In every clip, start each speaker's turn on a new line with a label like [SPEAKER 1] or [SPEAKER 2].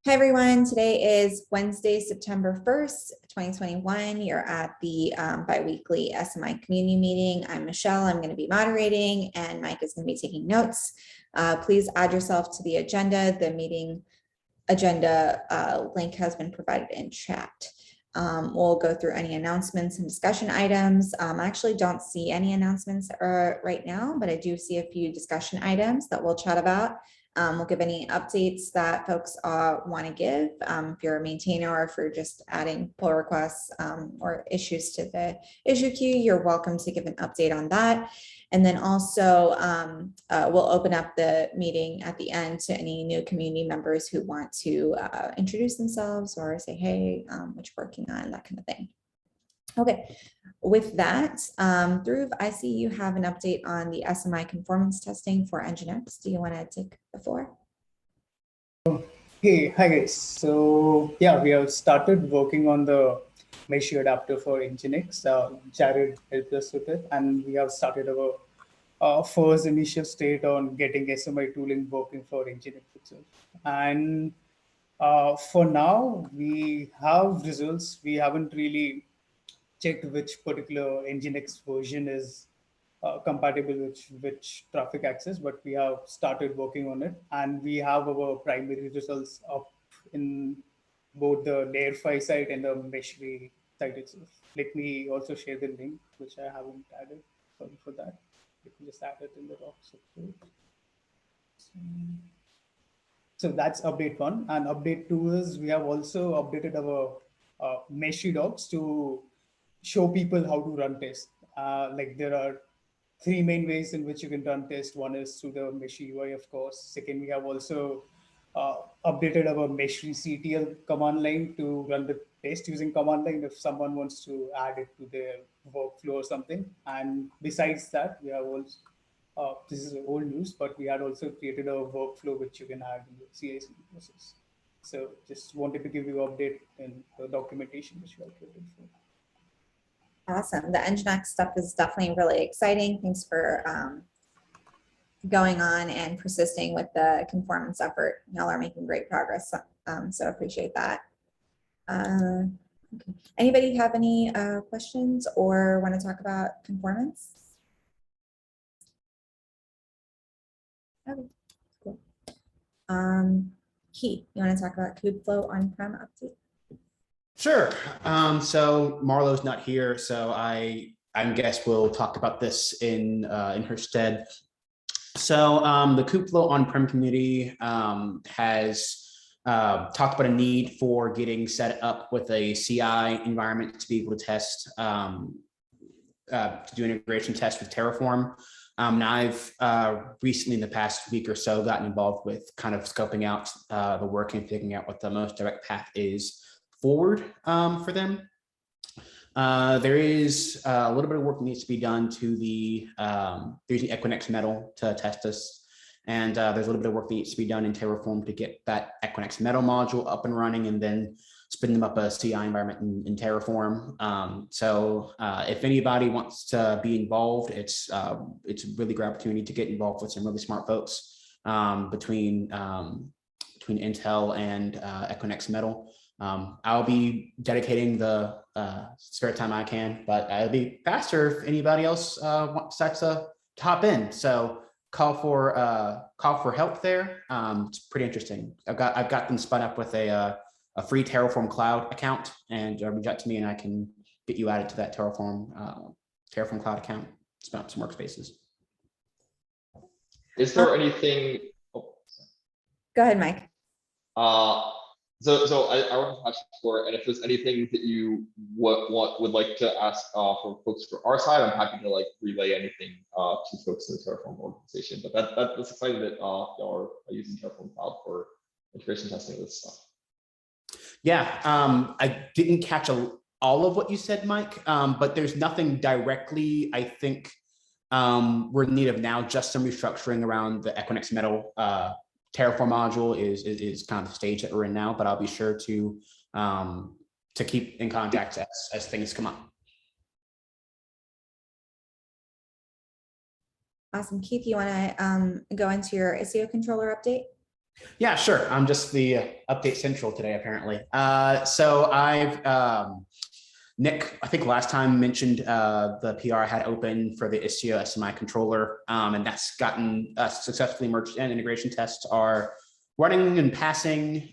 [SPEAKER 1] Hi, everyone. Today is Wednesday, September 1st, 2021. You're at the biweekly SMI community meeting. I'm Michelle. I'm going to be moderating, and Mike is going to be taking notes. Please add yourself to the agenda. The meeting agenda link has been provided in chat. We'll go through any announcements and discussion items. I actually don't see any announcements right now, but I do see a few discussion items that we'll chat about. We'll give any updates that folks want to give. If you're a maintainer or if you're just adding pull requests or issues to the issue queue, you're welcome to give an update on that. And then also we'll open up the meeting at the end to any new community members who want to introduce themselves or say, hey, what you're working on, that kind of thing. Okay, with that, Dhruv, I see you have an update on the SMI conformance testing for Nginx. Do you want to take the floor?
[SPEAKER 2] Hey, hi guys. So yeah, we have started working on the mesh adapter for Nginx. Jared helped us with it, and we have started our first initial state on getting SMI tooling working for Nginx itself. And for now, we have results. We haven't really checked which particular Nginx version is compatible with which traffic access, but we have started working on it, and we have our primary results up in both the layer 5 site and the mesh-free site itself. Let me also share the link, which I haven't added. Sorry for that. Let me just add it in the docs. So that's update 1. And update 2 is we have also updated our mesh docs to show people how to run tests. Like there are 3 main ways in which you can run tests. One is through the mesh UI, of course. Second, we have also updated our mesh CTL command line to run the test using command line if someone wants to add it to their workflow or something. And besides that, we have also, this is old news, but we had also created a workflow which you can add in the CI/CD process. So just wanted to give you an update in the documentation which we have created for.
[SPEAKER 1] Awesome. The Nginx stuff is definitely really exciting. Thanks for going on and persisting with the conformance effort. Y'all are making great progress, so appreciate that. Okay. Anybody have any questions or want to talk about conformance? Okay, cool. Keith, you want to talk about Kubeflow on-prem update?
[SPEAKER 3] Sure. So Marlo's not here, so I guess we'll talk about this in her stead. So the Kubeflow on-prem community has talked about a need for getting set up with a CI environment to be able to test, to do integration tests with Terraform. Now I've recently in the past week or so gotten involved with kind of scoping out the work and figuring out what the most direct path is forward for them. There is a little bit of work that needs to be done to the using Equinix Metal to test this, and there's a little bit of work that needs to be done in Terraform to get that Equinix Metal module up and running, and then spin them up a CI environment in Terraform. So if anybody wants to be involved, it's a really great opportunity to get involved with some really smart folks between Intel and Equinix Metal. I'll be dedicating the spare time I can, but it'll be faster if anybody else decides to hop in. So call for help there. It's pretty interesting. I've got them spun up with a free Terraform Cloud account, and reach out to me, and I can get you added to that Terraform Cloud account. Spin up some workspaces.
[SPEAKER 4] Is there anything? Oh,
[SPEAKER 1] go ahead, Mike.
[SPEAKER 4] So I want to ask for, and if there's anything that you would like to ask for folks for our side, I'm happy to like relay anything to folks in the Terraform organization. But that's exciting that y'all are using Terraform Cloud for integration testing of this stuff.
[SPEAKER 3] Yeah, I didn't catch all of what you said, Mike, but there's nothing directly, I think, we're in need of now. Just some restructuring around the Equinix Metal Terraform module is kind of the stage that we're in now, but I'll be sure to keep in contact as things come up.
[SPEAKER 1] Awesome. Keith, you want to go into your ISO controller update?
[SPEAKER 3] Yeah, sure. I'm just the update central today, apparently. So Nick, I think last time mentioned the PR I had open for the Istio SMI controller, and that's gotten successfully merged, and integration tests are running and passing.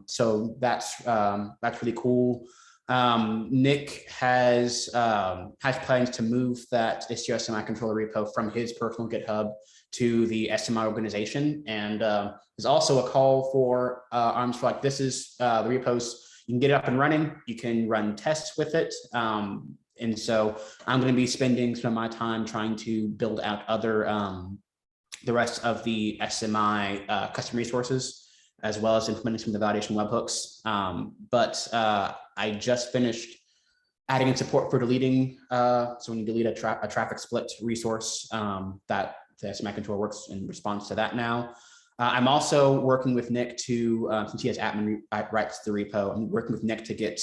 [SPEAKER 3] So that's really cool. Nick has plans to move that Istio SMI controller repo from his personal GitHub to the SMI organization, and there's also a call for arms for like, this is the repos. You can get it up and running. You can run tests with it. And so I'm going to be spending some of my time trying to build out the rest of the SMI custom resources, as well as implementing some of the validation webhooks. But I just finished adding in support for deleting. So when you delete a traffic split resource, that the SMI controller works in response to that now. I'm also working with Nick to, since he has admin rights to the repo, I'm working with Nick to get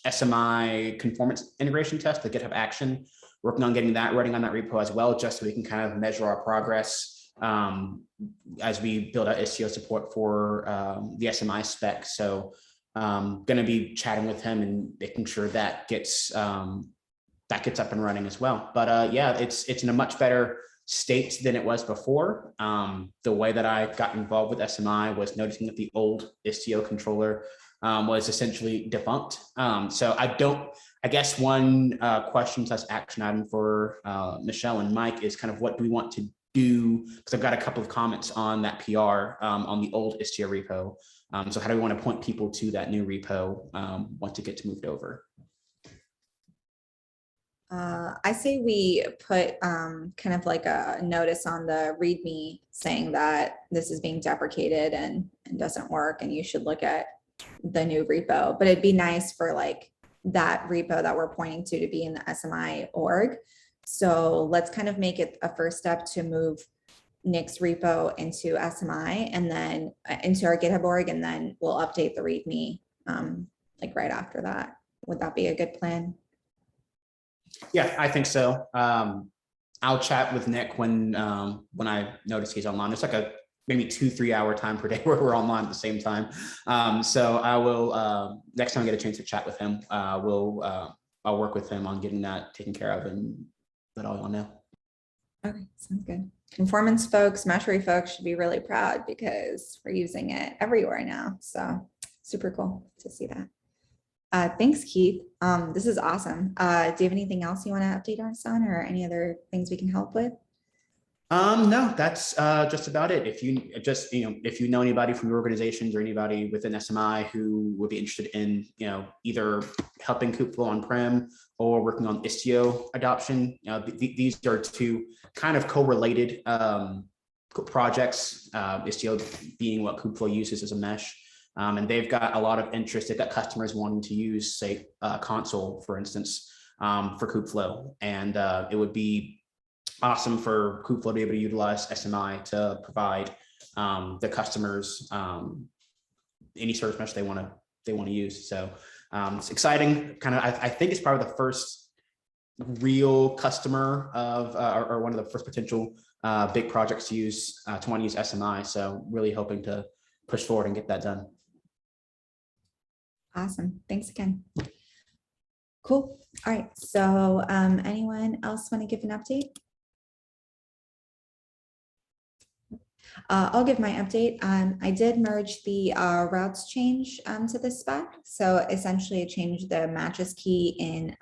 [SPEAKER 3] SMI conformance integration test, the GitHub action, working on getting that running on that repo as well, just so we can kind of measure our progress as we build out Istio support for the SMI spec. So I'm going to be chatting with him and making sure that gets up and running as well. But yeah, it's in a much better state than it was before. The way that I got involved with SMI was noticing that the old Istio controller was essentially defunct. So I guess one question / action item for Michelle and Mike is kind of, what do we want to do? Because I've got a couple of comments on that PR on the old Istio repo. So how do we want to point people to that new repo once it gets moved over?
[SPEAKER 1] I say we put kind of like a notice on the README saying that this is being deprecated and doesn't work, and you should look at the new repo. But it'd be nice for like that repo that we're pointing to be in the SMI org. So let's kind of make it a first step to move Nick's repo into SMI and then into our GitHub org, and then we'll update the README like right after that. Would that be a good plan?
[SPEAKER 3] Yeah, I think so. I'll chat with Nick when I notice he's online. It's like a maybe 2-3 hour time per day where we're online at the same time. So I will next time I get a chance to chat with him, I'll work with him on getting that taken care of and let all y'all know.
[SPEAKER 1] Okay, sounds good. Conformance folks, Measure folks should be really proud because we're using it everywhere now. So super cool to see that. Thanks, Keith. This is awesome. Do you have anything else you want to update us on, or any other things we can help with?
[SPEAKER 3] No, that's just about it. If you know anybody from your organizations or anybody within SMI who would be interested in, either helping Kubeflow on-prem or working on Istio adoption, these are two kind of co-related projects. Istio being what Kubeflow uses as a mesh. And they've got a lot of interest. They've got customers wanting to use, say, console, for instance, for Kubeflow. And it would be awesome for Kubeflow to be able to utilize SMI to provide the customers any service mesh they want to use. So it's exciting. Kind of, I think it's probably the first real customer of or one of the first potential big projects to want to use SMI. So really hoping to push forward and get that done.
[SPEAKER 1] Awesome. Thanks again. Cool. All right. So anyone else want to give an update? I'll give my update. I did merge the routes change to the spec. So essentially I changed the matches key in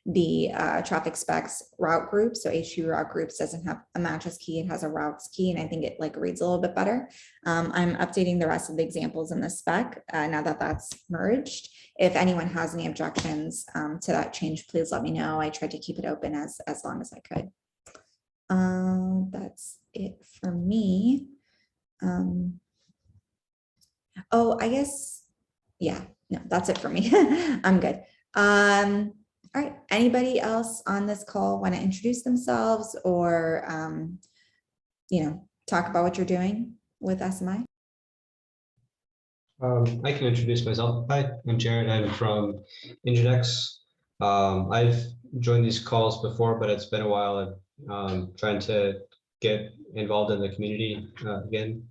[SPEAKER 1] the traffic specs route group. So H2 route groups doesn't have a matches key, it has a routes key, and I think it like reads a little bit better. I'm updating the rest of the examples in the spec now that that's merged. If anyone has any objections to that change, please let me know. I tried to keep it open as long as I could. That's it for me. Oh, I guess, yeah, no, that's it for me. I'm good. All right, anybody else on this call want to introduce themselves or, talk about what you're doing with SMI?
[SPEAKER 5] I can introduce myself. Hi, I'm Jared. I'm from Nginx. I've joined these calls before, but it's been a while. I'm trying to get involved in the community again.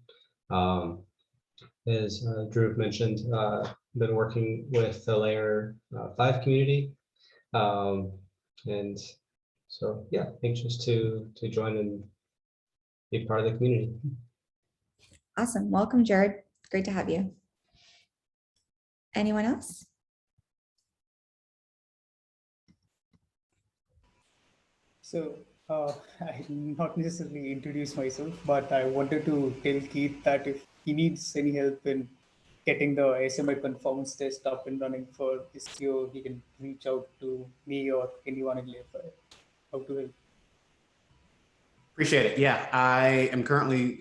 [SPEAKER 5] As Dhruv mentioned, been working with the layer 5 community. And so, yeah, anxious to join and be part of the community.
[SPEAKER 1] Awesome. Welcome, Jared. Great to have you. Anyone else?
[SPEAKER 2] So I not necessarily introduce myself, but I wanted to tell Keith that if he needs any help in getting the SMI performance test up and running for Istio, he can reach out to me or anyone in LFI. How to help.
[SPEAKER 3] Appreciate it. Yeah, I am currently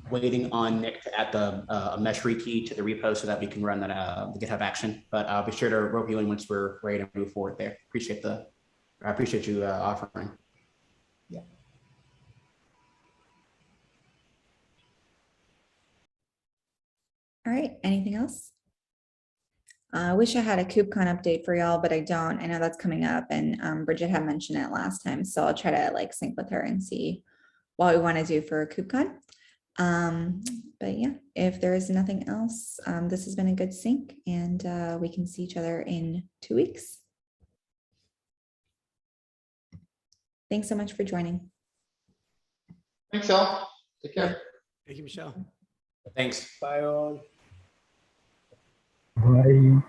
[SPEAKER 3] waiting on Nick to add a mesh rekey to the repo so that we can run that the GitHub action. But I'll be sure to rope you in once we're ready to move forward there. I appreciate you offering.
[SPEAKER 2] Yeah.
[SPEAKER 1] All right, anything else? I wish I had a KubeCon update for y'all, but I don't. I know that's coming up, and Bridget had mentioned it last time, so I'll try to like sync with her and see what we want to do for KubeCon. But yeah, if there is nothing else, this has been a good sync, and we can see each other in 2 weeks. Thanks so much for joining.
[SPEAKER 4] Thanks, Al. Take care.
[SPEAKER 3] Thank you, Michelle. Thanks.
[SPEAKER 2] Bye all.
[SPEAKER 6] Bye.